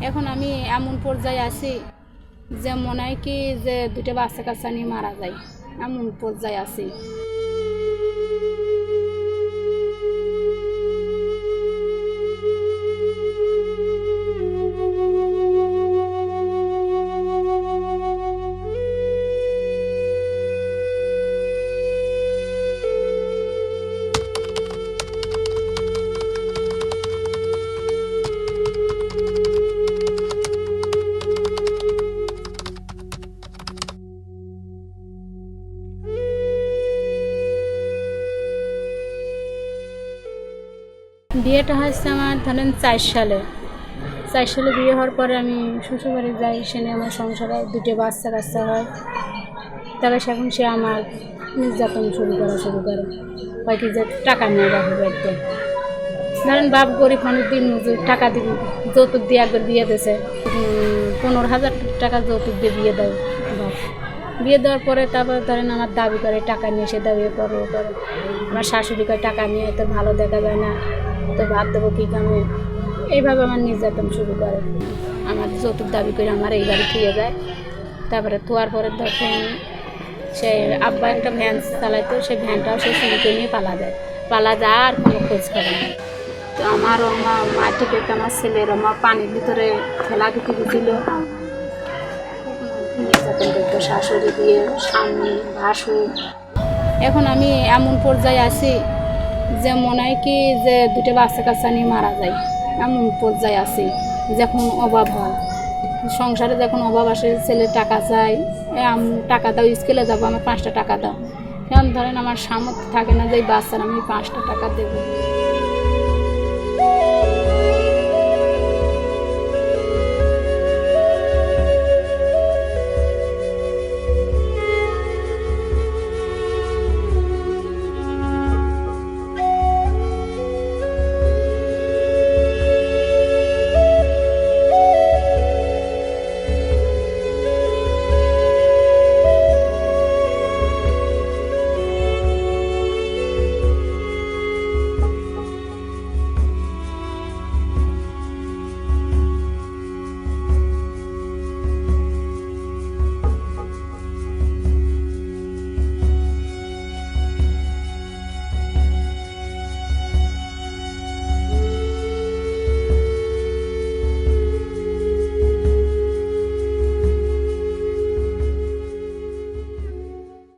এখন আমি এমন পর্যায়ে আছি যে মনে হয় কি যে দুটো বাচ্চা কাচ্চা নিয়ে মারা যায়, এমন পর্যায়ে আছি। বিয়েটা হয়েছে আমার ধরেন 4 সালে বিয়ে হওয়ার পরে আমি শ্বশুরবাড়ি যাই। সেখানে আমার সংসারে দুটো বাচ্চা কাচ্চা হয়। তবে এখন সে আমার নির্যাতন শুরু করে হয় কি যে টাকা নেয় বাপের বাড়িতে। ধরেন বাপ গরিব মানুষ, দিন মজুর, টাকা দিবি, যৌতুক দিয়ে একবার বিয়ে দিয়েছে, 15,000 টাকা যৌতুক দিয়ে বিয়ে দেয় বাপ। বিয়ে দেওয়ার পরে তারপর ধরেন আমার দাবি করে টাকা নিয়ে, সে দাবি করে আমার শাশুড়ি করে টাকা নিয়ে তো ভালো দেখা যায় না, তো ভাত দেবো কী কামে, এইভাবে আমার নির্যাতন শুরু করে। আমার যৌতুক দাবি করে আমার এই বাড়ি ফিরে যায়। তারপরে থোয়ার পরে দেখেন সে আব্বা একটা ভ্যান চালাইতো, সেই ভ্যানটাও সে চুরিকে নিয়ে পালা যায় আর কোনো খোঁজ করে না। তো আমারও মাটি পেতে আমার ছেলের আমার পানির ভিতরে ফেলা দিতে গেছিল, নির্যাতন করতো শাশুড়ি দিয়ে, স্বামী, ভাসুর। এখন আমি এমন পর্যায়ে আছি যে মনে হয় কি যে দুটো বাচ্চা কাচ্চা নিয়ে মারা যায়, এমন পর্যায়ে আছি। যখন অভাব হয় সংসারে, যখন অভাব আসে, ছেলে টাকা চাই, টাকা দাও, স্কুলে যাবো, আমার 5টা টাকা দাও। কারণ ধরেন আমার সামর্থ্য থাকে না যে এই বাচ্চার আমি 5টা টাকা দেবো।